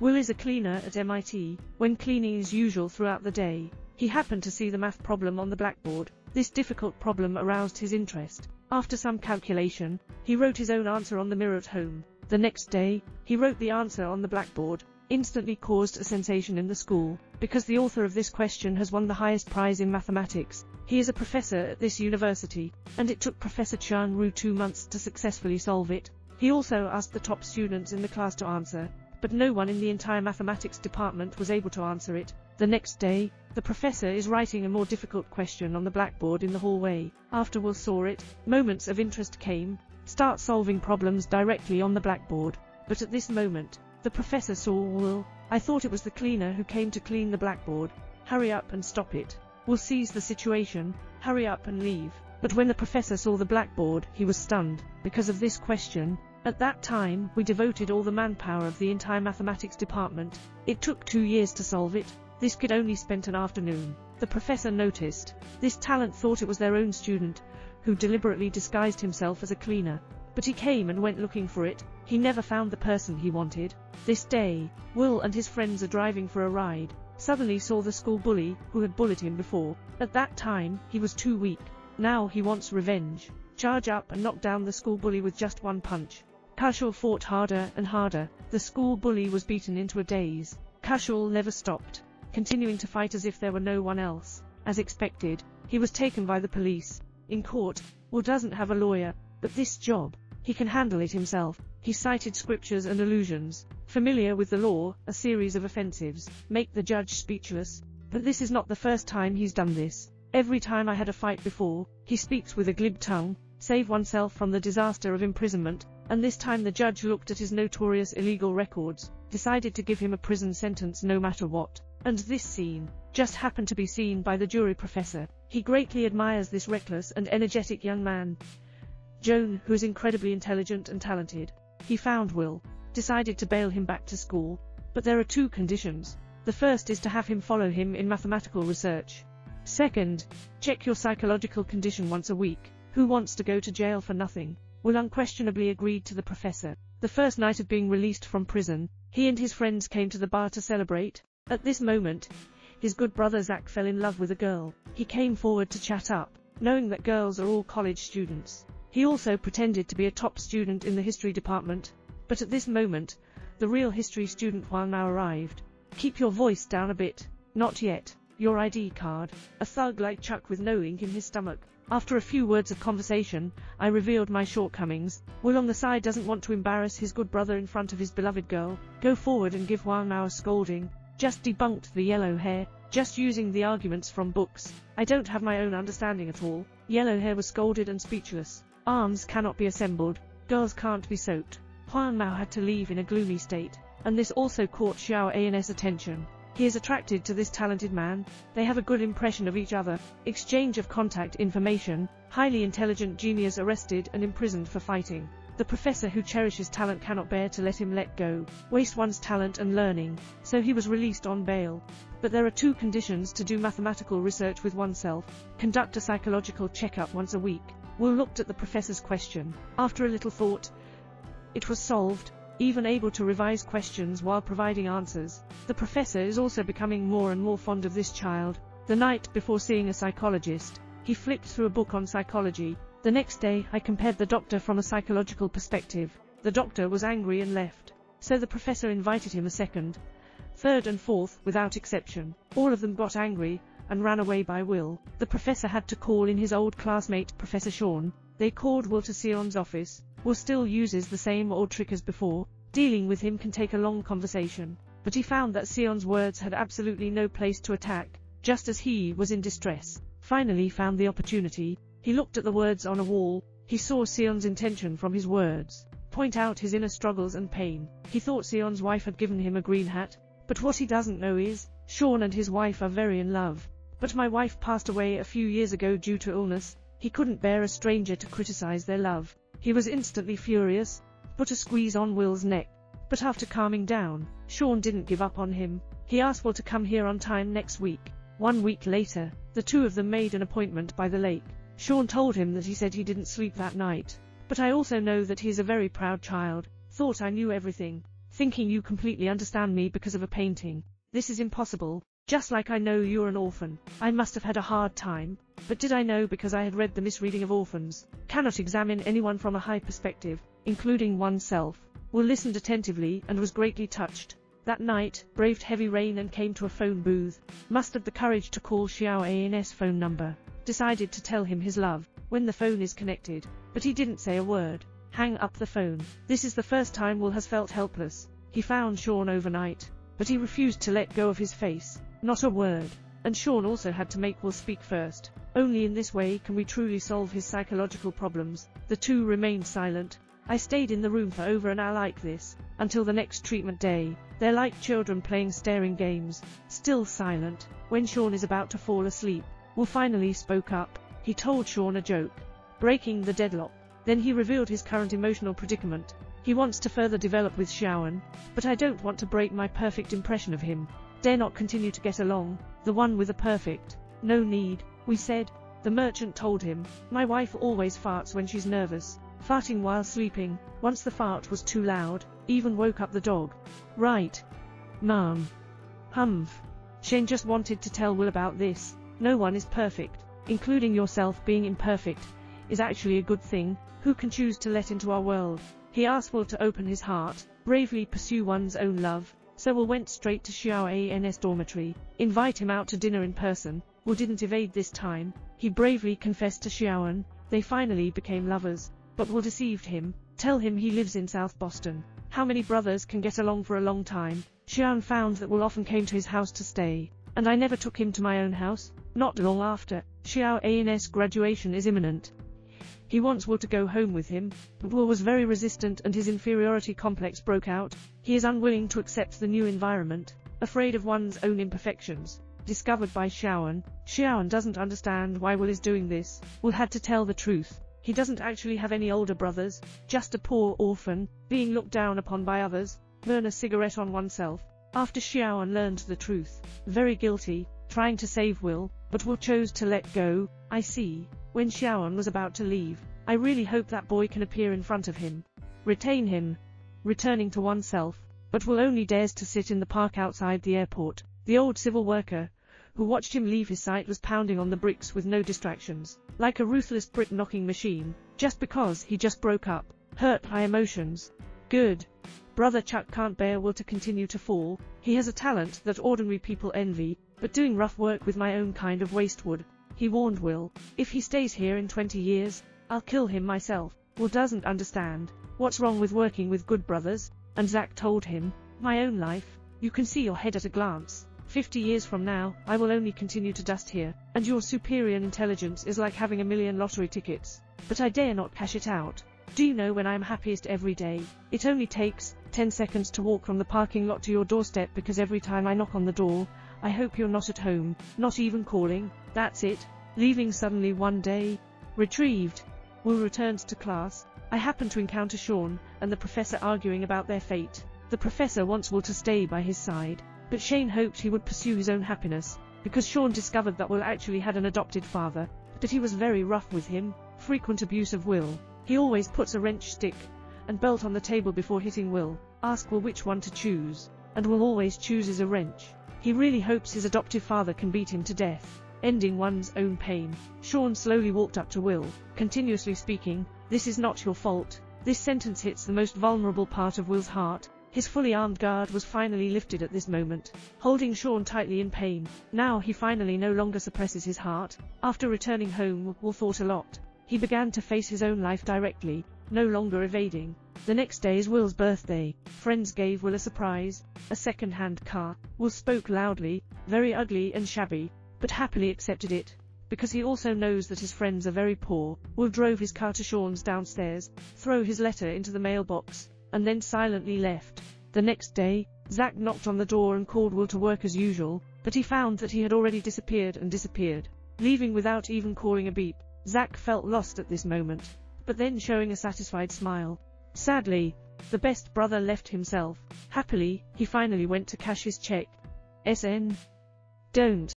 Will is a cleaner at MIT. When cleaning is usual throughout the day, he happened to see the math problem on the blackboard. This difficult problem aroused his interest. After some calculation, he wrote his own answer on the mirror at home. The next day, he wrote the answer on the blackboard. Instantly caused a sensation in the school, because the author of this question has won the highest prize in mathematics. He is a professor at this university, and it took Professor Chang Ru 2 months to successfully solve it. He also asked the top students in the class to answer, but no one in the entire mathematics department was able to answer it. The next day, the professor is writing a more difficult question on the blackboard in the hallway. After Will saw it, moments of interest came. Start solving problems directly on the blackboard. But at this moment, the professor saw Will. I thought it was the cleaner who came to clean the blackboard. Hurry up and stop it. Will sees the situation. Hurry up and leave. But when the professor saw the blackboard, he was stunned. Because of this question, at that time, we devoted all the manpower of the entire mathematics department. It took 2 years to solve it. This kid only spent an afternoon. The professor noticed. This talent thought it was their own student, who deliberately disguised himself as a cleaner. But he came and went looking for it. He never found the person he wanted. This day, Will and his friends are driving for a ride. Suddenly saw the school bully, who had bullied him before. At that time, he was too weak. Now he wants revenge. Charge up and knock down the school bully with just one punch. Kaushal fought harder and harder. The school bully was beaten into a daze. Kaushal never stopped, continuing to fight as if there were no one else. As expected, he was taken by the police. In court, Will doesn't have a lawyer, but this job, he can handle it himself. He cited scriptures and allusions. Familiar with the law, a series of offensives make the judge speechless. But this is not the first time he's done this. Every time I had a fight before, he speaks with a glib tongue, save oneself from the disaster of imprisonment, and this time the judge looked at his notorious illegal records, decided to give him a prison sentence no matter what. And this scene just happened to be seen by the jury professor. He greatly admires this reckless and energetic young man, Joan, who is incredibly intelligent and talented. He found Will, decided to bail him back to school, but there are 2 conditions. The first is to have him follow him in mathematical research. Second, check your psychological condition once a week. Who wants to go to jail for nothing? Will unquestionably agreed to the professor. The first night of being released from prison, he and his friends came to the bar to celebrate. At this moment, his good brother Zach fell in love with a girl. He came forward to chat up, knowing that girls are all college students. He also pretended to be a top student in the history department. But at this moment, the real history student Huang now arrived. Keep your voice down a bit. Not yet. Your ID card. A thug like Chuck with no ink in his stomach. After a few words of conversation, I revealed my shortcomings. Will on the side doesn't want to embarrass his good brother in front of his beloved girl. Go forward and give Huang now a scolding. Just debunked the yellow hair. Just using the arguments from books. I don't have my own understanding at all. Yellow hair was scolded and speechless. Arms cannot be assembled. Girls can't be soaked. Huang Mao had to leave in a gloomy state, and this also caught Xiao An's attention. He is attracted to this talented man. They have a good impression of each other. Exchange of contact information. Highly intelligent genius arrested and imprisoned for fighting. The professor who cherishes talent cannot bear to let him let go, waste one's talent and learning, so he was released on bail. But there are 2 conditions to do mathematical research with oneself. Conduct a psychological checkup once a week. Will looked at the professor's question. After a little thought, it was solved, even able to revise questions while providing answers. The professor is also becoming more and more fond of this child. The night before seeing a psychologist, he flipped through a book on psychology. The next day, I compared the doctor from a psychological perspective. The doctor was angry and left. So the professor invited him a second, third and fourth, without exception. All of them got angry and ran away by Will. The professor had to call in his old classmate, Professor Sean. They called Will to Sion's office. Will still uses the same old trick as before. Dealing with him can take a long conversation. But he found that Sion's words had absolutely no place to attack, just as he was in distress. Finally found the opportunity. He looked at the words on a wall. He saw Sion's intention from his words. Point out his inner struggles and pain. He thought Sion's wife had given him a green hat. But what he doesn't know is, Sean and his wife are very in love. But my wife passed away a few years ago due to illness. He couldn't bear a stranger to criticize their love. He was instantly furious, put a squeeze on Will's neck. But after calming down, Sean didn't give up on him. He asked Will to come here on time next week. 1 week later, the 2 of them made an appointment by the lake. Sean told him that he said he didn't sleep that night. But I also know that he is a very proud child. Thought I knew everything. thinking you completely understand me because of a painting. This is impossible. Just like I know you're an orphan. I must have had a hard time. But did I know because I had read the misreading of orphans? Cannot examine anyone from a high perspective, including oneself. Will listened attentively and was greatly touched. That night, braved heavy rain and came to a phone booth. Mustered the courage to call Xiao An's phone number. Decided to tell him his love, when the phone is connected. But he didn't say a word. Hang up the phone. This is the first time Will has felt helpless. He found Sean overnight. But he refused to let go of his face. Not a word. And Sean also had to make Will speak first. Only in this way can we truly solve his psychological problems. The two remained silent. I stayed in the room for over an hour like this, until the next treatment day. They're like children playing staring games, still silent. When Sean is about to fall asleep, Will finally spoke up. He told Sean a joke, breaking the deadlock. Then he revealed his current emotional predicament. He wants to further develop with Xiaoan, but I don't want to break my perfect impression of him. Dare not continue to get along, the one with the perfect. No need, we said. The merchant told him, my wife always farts when she's nervous. Farting while sleeping. Once the fart was too loud, even woke up the dog. Right. Mom. Humph. Shane just wanted to tell Will about this. No one is perfect. Including yourself being imperfect is actually a good thing. Who can choose to let into our world? He asked Will to open his heart, bravely pursue one's own love. So Will went straight to Xiao An's dormitory, invite him out to dinner in person. Will didn't evade this time. He bravely confessed to Xiaoan. They finally became lovers. But Will deceived him, tell him he lives in South Boston. How many brothers can get along for a long time? Xiaoan found that Will often came to his house to stay. And I never took him to my own house. Not long after, Xiao An's graduation is imminent. He wants Will to go home with him, but Will was very resistant and his inferiority complex broke out. He is unwilling to accept the new environment, afraid of one's own imperfections. Discovered by Xiaoan. Xiaoan doesn't understand why Will is doing this. Will had to tell the truth. He doesn't actually have any older brothers, just a poor orphan, being looked down upon by others. Burn a cigarette on oneself. After Xiaoan learned the truth, very guilty, trying to save Will, but Will chose to let go. I see. When Xiaoan was about to leave, I really hope that boy can appear in front of him. Retain him. Returning to oneself, but Will only dares to sit in the park outside the airport. The old civil worker, who watched him leave his sight, was pounding on the bricks with no distractions, like a ruthless brick-knocking machine, just because he just broke up, hurt by emotions. Good. Brother Chuck can't bear Will to continue to fall. He has a talent that ordinary people envy, but doing rough work with my own kind of waste wood. He warned Will, if he stays here in 20 years, I'll kill him myself. Will doesn't understand. What's wrong with working with good brothers? And Zack told him, my own life. You can see your head at a glance. 50 years from now, I will only continue to dust here, and your superior intelligence is like having 1,000,000 lottery tickets. But I dare not cash it out. Do you know when I am happiest every day? It only takes 10 seconds to walk from the parking lot to your doorstep, because every time I knock on the door, I hope you're not at home, not even calling. That's it. Leaving suddenly one day. Retrieved. Will returns to class. I happen to encounter Sean and the professor arguing about their fate. The professor wants Will to stay by his side, but Shane hoped he would pursue his own happiness, because Sean discovered that Will actually had an adopted father, but he was very rough with him, frequent abuse of Will. He always puts a wrench, stick, and belt on the table before hitting Will. Ask Will which one to choose, and Will always chooses a wrench. He really hopes his adoptive father can beat him to death, ending one's own pain. Sean slowly walked up to Will, continuously speaking, "This is not your fault." This sentence hits the most vulnerable part of Will's heart. His fully armed guard was finally lifted at this moment, holding Sean tightly in pain. Now he finally no longer suppresses his heart. After returning home, Will thought a lot. He began to face his own life directly, no longer evading. The next day is Will's birthday. Friends gave Will a surprise, a second-hand car. Will spoke loudly, very ugly and shabby, but happily accepted it, because he also knows that his friends are very poor. Will drove his car to Sean's downstairs, threw his letter into the mailbox, and then silently left. The next day, Zack knocked on the door and called Will to work as usual, but he found that he had already disappeared, leaving without even calling a beep. Zack felt lost at this moment, but then showing a satisfied smile. Sadly, the best brother left himself. Happily, he finally went to cash his check. SN. Don't.